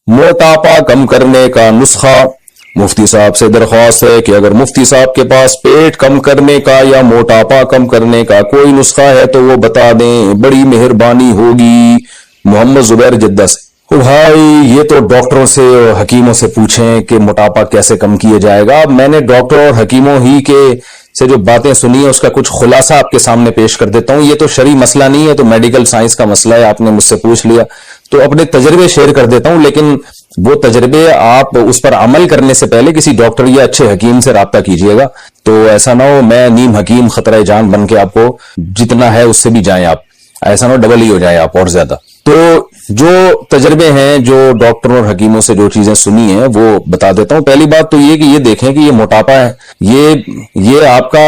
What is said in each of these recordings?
موٹاپا کم کرنے کا نسخہ. مفتی صاحب سے درخواست ہے کہ اگر مفتی صاحب کے پاس پیٹ کم کرنے کا یا موٹاپا کم کرنے کا کوئی نسخہ ہے تو وہ بتا دیں، بڑی مہربانی ہوگی. محمد زبیر جدہ سے. بھائی یہ تو ڈاکٹروں سے اور حکیموں سے پوچھیں کہ موٹاپا کیسے کم کیا جائے گا. میں نے ڈاکٹر اور حکیموں ہی کے سے جو باتیں سنی ہیں اس کا کچھ خلاصہ آپ کے سامنے پیش کر دیتا ہوں. یہ تو شرعی مسئلہ نہیں ہے، تو میڈیکل سائنس کا مسئلہ ہے. آپ نے مجھ سے پوچھ لیا تو اپنے تجربے شیئر کر دیتا ہوں، لیکن وہ تجربے آپ اس پر عمل کرنے سے پہلے کسی ڈاکٹر یا اچھے حکیم سے رابطہ کیجئے گا. تو ایسا نہ ہو میں نیم حکیم خطرہ جان بن کے آپ کو جتنا ہے اس سے بھی جائیں آپ، ایسا نہ ہو ڈبل ہی ہو جائے آپ اور زیادہ. تو جو تجربے ہیں، جو ڈاکٹروں اور حکیموں سے جو چیزیں سنی ہیں وہ بتا دیتا ہوں. پہلی بات تو یہ کہ یہ دیکھیں کہ یہ موٹاپا ہے، یہ آپ کا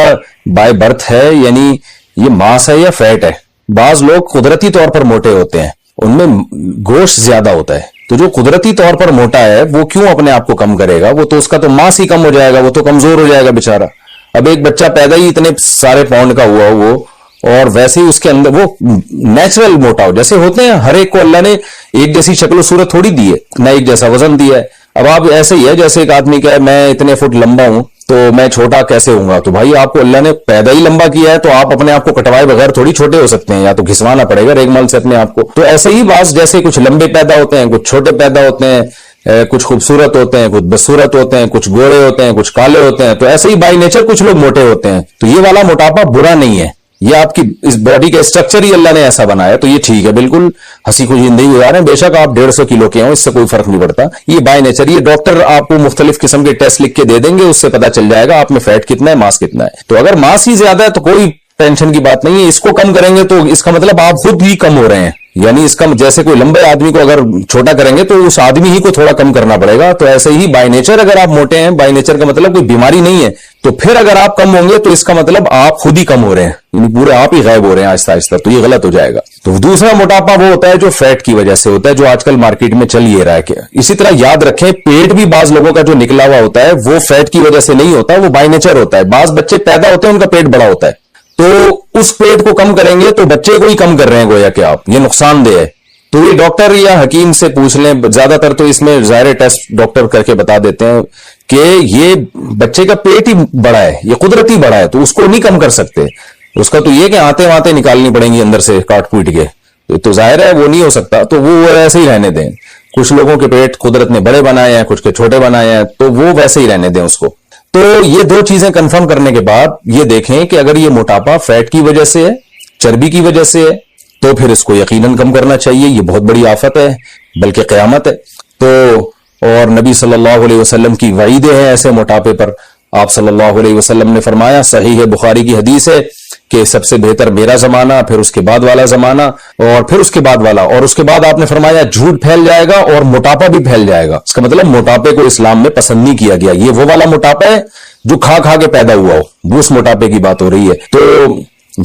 بائی برتھ ہے، یعنی یہ ماس ہے یا فیٹ ہے. بعض لوگ قدرتی طور پر موٹے ہوتے ہیں، ان میں گوشت زیادہ ہوتا ہے. تو جو قدرتی طور پر موٹا ہے وہ کیوں اپنے آپ کو کم کرے گا؟ وہ تو اس کا تو ماس ہی کم ہو جائے گا، وہ تو کمزور ہو جائے گا بیچارہ. اب ایک بچہ پیدا ہی اتنے سارے پاؤنڈ کا ہوا وہ، اور ویسے ہی اس کے اندر وہ نیچرل موٹا ہو جیسے ہوتے ہیں. ہر ایک کو اللہ نے ایک جیسی شکل و صورت تھوڑی دی ہے، نہ ایک جیسا وزن دیا ہے. اب آپ ایسے ہی ہے جیسے ایک آدمی کہ میں اتنے فٹ لمبا ہوں تو میں چھوٹا کیسے ہوں گا؟ تو بھائی آپ کو اللہ نے پیدا ہی لمبا کیا ہے، تو آپ اپنے آپ کو کٹوائے بغیر تھوڑی چھوٹے ہو سکتے ہیں، یا تو گھسوانا پڑے گا ریگ مال سے اپنے آپ کو. تو ایسے ہی بعض جیسے کچھ لمبے پیدا ہوتے ہیں، کچھ چھوٹے پیدا ہوتے ہیں، کچھ خوبصورت ہوتے ہیں، کچھ بدصورت ہوتے ہیں، کچھ گورے ہوتے ہیں، کچھ کالے ہوتے ہیں. تو ایسے ہی بائی نیچر کچھ لوگ موٹے ہوتے ہیں. تو یہ والا موٹاپا برا نہیں ہے، یہ آپ کی اس باڈی کا اسٹرکچر ہی اللہ نے ایسا بنایا، تو یہ ٹھیک ہے، بالکل ہنسی خوشی زندگی گزار رہے ہیں. بے شک آپ 150 کلو کے ہوں، اس سے کوئی فرق نہیں پڑتا، یہ بائی نیچر. یہ ڈاکٹر آپ کو مختلف قسم کے ٹیسٹ لکھ کے دے دیں گے، اس سے پتا چل جائے گا آپ میں فیٹ کتنا ہے، ماس کتنا ہے. تو اگر ماس ہی زیادہ ہے تو کوئی ٹینشن کی بات نہیں ہے. اس کو کم کریں گے تو اس کا مطلب آپ خود ہی کم ہو رہے ہیں، یعنی اس کا جیسے کوئی لمبے آدمی کو اگر چھوٹا کریں گے تو اس آدمی ہی کو تھوڑا کم کرنا پڑے گا. تو ایسے ہی بائی نیچر اگر آپ موٹے ہیں، بائی نیچر کا مطلب کوئی بیماری نہیں ہے، تو پھر اگر آپ کم ہوں گے تو اس کا مطلب آپ خود ہی کم ہو رہے ہیں، یعنی پورے آپ ہی غائب ہو رہے ہیں آہستہ آہستہ. تو یہ غلط ہو جائے گا. تو دوسرا موٹاپا وہ ہوتا ہے جو فیٹ کی وجہ سے ہوتا ہے، جو آج کل مارکیٹ میں چل یہ رہا ہے. کہ اسی طرح یاد رکھیں پیٹ بھی بعض لوگوں کا جو نکلا ہوا ہوتا ہے وہ فیٹ کی وجہ سے نہیں ہوتا، وہ بائی نیچر ہوتا ہے. بعض بچے پیدا ہوتے ہیں ان کا پیٹ بڑا ہوتا ہے، تو اس پیٹ کو کم کریں گے تو بچے کو ہی کم کر رہے ہیں گویا کہ آپ، یہ نقصان دہ ہے. تو یہ ڈاکٹر یا حکیم سے پوچھ لیں. زیادہ تر تو اس میں ظاہر ٹیسٹ ڈاکٹر کر کے بتا دیتے ہیں کہ یہ بچے کا پیٹ ہی بڑا ہے، یہ قدرتی بڑا ہے، تو اس کو نہیں کم کر سکتے. اس کا تو یہ کہ آتے واتے نکالنی پڑیں گی اندر سے کاٹ پیٹ کے، تو ظاہر ہے وہ نہیں ہو سکتا. تو وہ ایسے ہی رہنے دیں. کچھ لوگوں کے پیٹ قدرت نے بڑے بنائے ہیں، کچھ کے چھوٹے بنائے ہیں، تو وہ ویسے ہی رہنے دیں اس کو. تو یہ دو چیزیں کنفرم کرنے کے بعد یہ دیکھیں کہ اگر یہ موٹاپا فیٹ کی وجہ سے ہے، چربی کی وجہ سے ہے، تو پھر اس کو یقیناً کم کرنا چاہیے. یہ بہت بڑی آفت ہے، بلکہ قیامت ہے. تو اور نبی صلی اللہ علیہ وسلم کی وعیدیں ہیں ایسے موٹاپے پر. آپ صلی اللہ علیہ وسلم نے فرمایا، صحیح بخاری کی حدیث ہے کہ سب سے بہتر میرا زمانہ، پھر اس کے بعد والا زمانہ، اور پھر اس کے بعد والا، اور اس کے بعد آپ نے فرمایا جھوٹ پھیل جائے گا اور موٹاپا بھی پھیل جائے گا. اس کا مطلب موٹاپے کو اسلام میں پسند نہیں کیا گیا. یہ وہ والا موٹاپا ہے جو کھا کھا کے پیدا ہوا ہو، وہ اس موٹاپے کی بات ہو رہی ہے. تو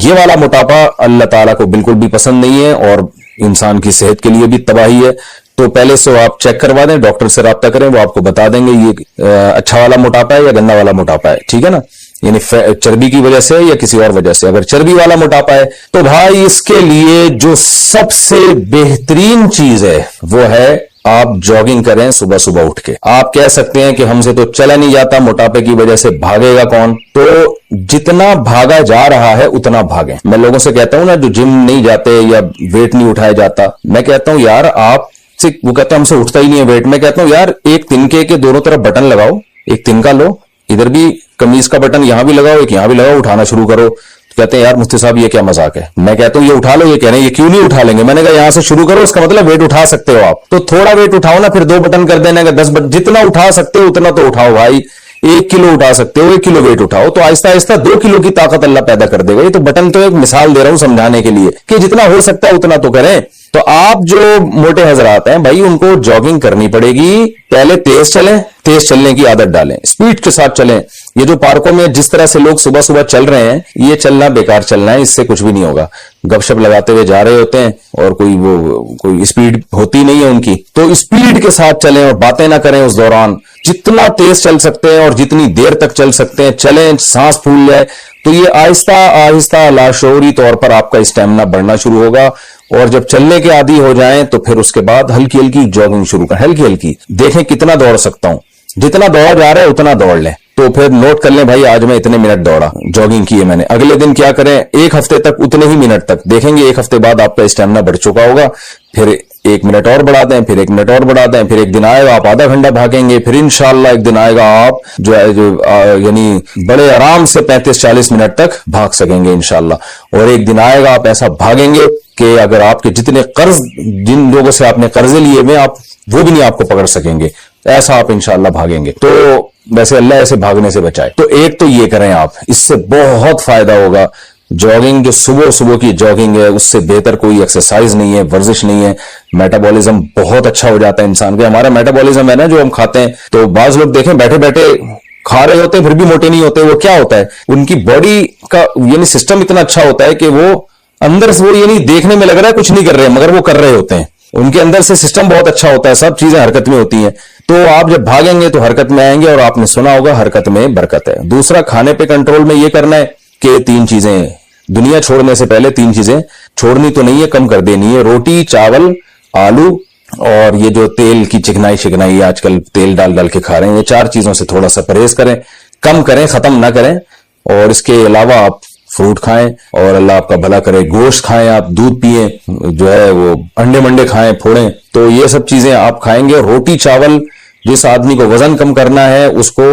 یہ والا موٹاپا اللہ تعالیٰ کو بالکل بھی پسند نہیں ہے، اور انسان کی صحت کے لیے بھی تباہی ہے. تو پہلے سے آپ چیک کروا دیں، ڈاکٹر سے رابطہ کریں، وہ آپ کو بتا دیں گے یہ اچھا والا موٹاپا ہے یا گندا والا موٹاپا ہے. ٹھیک ہے نا؟ یعنی چربی کی وجہ سے یا کسی اور وجہ سے. اگر چربی والا موٹاپا ہے تو بھائی اس کے لیے جو سب سے بہترین چیز ہے وہ ہے آپ جاگنگ کریں صبح صبح اٹھ کے. آپ کہہ سکتے ہیں کہ ہم سے تو چلا نہیں جاتا، موٹاپے کی وجہ سے بھاگے گا کون؟ تو جتنا بھاگا جا رہا ہے اتنا بھاگیں. میں لوگوں سے کہتا ہوں نا جو جم نہیں جاتے یا ویٹ نہیں اٹھایا جاتا، میں کہتا ہوں یار آپ سے، وہ کہتا ہے ہم سے اٹھتا ہی نہیں ہے ویٹ. میں کہتا ہوں یار ایک تنکے کے دونوں طرف بٹن لگاؤ، ایک تنکا لو، ادھر بھی قمیض کا بٹن یہاں بھی لگاؤ، ایک یہاں بھی لگاؤ، اٹھانا شروع کرو. کہتے ہیں یار مفتی صاحب یہ کیا مذاق ہے؟ میں کہتا ہوں یہ اٹھا لو. یہ کہہ رہے ہیں یہ کیوں نہیں اٹھا لیں گے؟ میں نے کہا یہاں سے شروع کرو، اس کا مطلب ویٹ اٹھا سکتے ہو آپ، تو تھوڑا ویٹ اٹھاؤ نا، پھر 2 بٹن کر دینا کہ 10 بٹن، جتنا اٹھا سکتے ہو اتنا تو اٹھاؤ بھائی. 1 کلو اٹھا سکتے ہو، 1 کلو ویٹ اٹھاؤ، تو آہستہ آہستہ 2 کلو کی طاقت اللہ پیدا کر دے گا. یہ تو بٹن تو ایک مثال دے رہا ہوں سمجھانے کے لیے کہ جتنا ہو سکتا ہے اتنا تو کریں. تو آپ جو موٹے حضرات ہیں بھائی ان کو جاگنگ کرنی پڑے گی. پہلے تیز چلیں، تیز چلنے کی عادت ڈالیں، اسپیڈ کے ساتھ چلیں. یہ جو پارکوں میں جس طرح سے لوگ صبح صبح چل رہے ہیں، یہ چلنا بیکار چلنا ہے، اس سے کچھ بھی نہیں ہوگا. گپ شپ لگاتے ہوئے جا رہے ہوتے ہیں اور کوئی اسپیڈ ہوتی نہیں ہے ان کی. تو اسپیڈ کے ساتھ چلیں اور باتیں نہ کریں اس دوران. جتنا تیز چل سکتے ہیں اور جتنی دیر تک چل سکتے ہیں چلیں، سانس پھول جائے. تو یہ آہستہ آہستہ لاشعوری طور پر آپ کا اسٹیمنا بڑھنا شروع ہوگا اور جب چلنے کے عادی ہو جائیں تو پھر اس کے بعد ہلکی ہلکی جاگنگ شروع کریں، ہلکی ہلکی، دیکھیں کتنا دوڑ سکتا ہوں، جتنا دوڑا جا رہا ہے اتنا دوڑ لیں، تو پھر نوٹ کر لیں بھائی آج میں اتنے منٹ دوڑا، جاگنگ کی ہے میں نے، اگلے دن کیا کریں، ایک ہفتے تک اتنے ہی منٹ تک، دیکھیں گے ایک ہفتے بعد آپ کا اسٹیمنا بڑھ چکا ہوگا، پھر 1 منٹ اور بڑھا دیں، پھر 1 منٹ اور بڑھا دیں، پھر ایک دن آئے گا آپ آدھا گھنٹہ بھاگیں گے، پھر انشاءاللہ ایک دن آئے گا آپ جو ہے یعنی بڑے آرام سے 35-40 منٹ تک بھاگ سکیں گے انشاءاللہ، اور ایک دن آئے گا آپ ایسا بھاگیں گے کہ اگر آپ کے جتنے قرض، جن لوگوں سے آپ نے قرضے لیے ہوئے آپ وہ بھی نہیں آپ کو پکڑ سکیں گے، ایسا آپ انشاءاللہ بھاگیں گے۔ تو ویسے اللہ ایسے بھاگنے سے بچائے، تو ایک تو یہ کریں آپ، اس سے بہت فائدہ ہوگا۔ جاگنگ جو صبح کی جاگنگ ہے اس سے بہتر کوئی ایکسرسائز نہیں ہے، ورزش نہیں ہے، میٹابولزم بہت اچھا ہو جاتا ہے انسان کا۔ ہمارا میٹابولزم ہے نا جو ہم کھاتے ہیں، تو بعض لوگ دیکھیں بیٹھے بیٹھے کھا رہے ہوتے ہیں پھر بھی موٹے نہیں ہوتے، وہ کیا ہوتا ہے، ان کی باڈی کا یعنی سسٹم اتنا اچھا ہوتا ہے کہ وہ اندر سے وہ یعنی دیکھنے میں لگ رہا ہے کچھ نہیں کر رہے ہیں مگر وہ کر رہے ہوتے ہیں، ان کے اندر سے سسٹم بہت اچھا ہوتا ہے، سب چیزیں حرکت میں ہوتی ہیں۔ تو آپ جب بھاگیں گے تو حرکت میں آئیں گے، اور آپ نے سنا ہوگا حرکت میں برکت ہے۔ دوسرا، کھانے پہ کنٹرول میں یہ کرنا ہے کہ 3 چیزیں دنیا چھوڑنے سے پہلے 3 چیزیں چھوڑنی تو نہیں ہے، کم کر دینی ہے، روٹی، چاول، آلو، اور یہ جو تیل کی چکنائی آج کل تیل ڈال کے کھا رہے ہیں، یہ 4 چیزوں سے تھوڑا سا پرہیز کریں، کم کریں، ختم نہ کریں۔ اور اس کے علاوہ آپ فروٹ کھائیں، اور اللہ آپ کا بھلا کرے، گوشت کھائیں، آپ دودھ پیئیں، جو ہے وہ انڈے منڈے کھائیں، پھوڑیں، تو یہ سب چیزیں آپ کھائیں گے۔ روٹی چاول، جس آدمی کو وزن کم کرنا ہے اس کو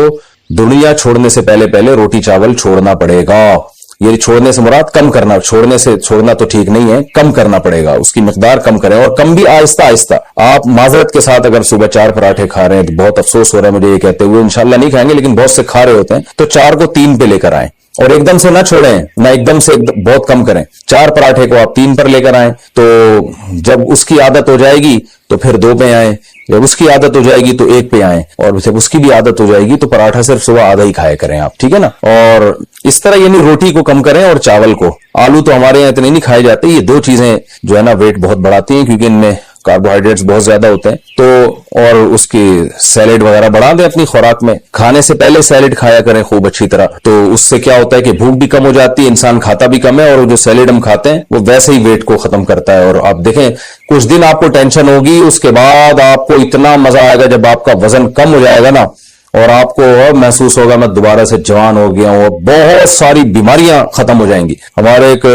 دنیا چھوڑنے سے پہلے روٹی چاول چھوڑنا پڑے گا۔ یہ چھوڑنے سے مراد کم کرنا، چھوڑنا تو ٹھیک نہیں ہے، کم کرنا پڑے گا، اس کی مقدار کم کریں، اور کم بھی آہستہ آہستہ۔ آپ معذرت کے ساتھ اگر صبح 4 پراٹھے کھا رہے ہیں تو بہت افسوس ہو رہا ہے مجھے یہ کہتے ہوئے، انشاءاللہ نہیں کھائیں گے لیکن بہت سے کھا رہے ہوتے ہیں، تو 4 کو 3 پہ لے کر آئیں، اور ایک دم سے نہ چھوڑیں، نہ ایک دم سے بہت کم کریں، 4 پراٹھے کو آپ 3 پر لے کر آئیں، تو جب اس کی عادت ہو جائے گی تو پھر 2 پہ آئیں، جب اس کی عادت ہو جائے گی تو 1 پہ آئیں، اور جب اس کی بھی عادت ہو جائے گی تو پراٹھا صرف صبح آدھا ہی کھایا کریں آپ، ٹھیک ہے نا۔ اور اس طرح یعنی روٹی کو کم کریں اور چاول کو، آلو تو ہمارے یہاں اتنے نہیں کھائے جاتے، یہ 2 چیزیں جو ہے نا ویٹ بہت بڑھاتی ہیں کیونکہ ان میں کاربوہائیڈریٹس بہت زیادہ ہوتے ہیں، تو اور اس کی سیلیڈ وغیرہ بڑھا دیں اپنی خوراک میں، کھانے سے پہلے سیلیڈ کھایا کریں خوب اچھی طرح، تو اس سے کیا ہوتا ہے کہ بھوک بھی کم ہو جاتی ہے، انسان کھاتا بھی کم ہے، اور جو سیلیڈ ہم کھاتے ہیں وہ ویسے ہی ویٹ کو ختم کرتا ہے۔ اور آپ دیکھیں کچھ دن آپ کو ٹینشن ہوگی، اس کے بعد آپ کو اتنا مزہ آئے گا جب آپ کا وزن کم ہو جائے گا نا، اور آپ کو محسوس ہوگا میں دوبارہ سے جوان ہو گیا ہوں، اور بہت ساری بیماریاں ختم ہو جائیں گی۔ ہمارے ایک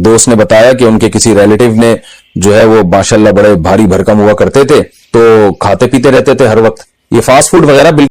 دوست نے بتایا کہ ان کے کسی ریلیٹیو نے جو ہے وہ ماشاءاللہ بڑے بھاری بھرکم ہوا کرتے تھے، تو کھاتے پیتے رہتے تھے ہر وقت، یہ فاسٹ فوڈ وغیرہ بالکل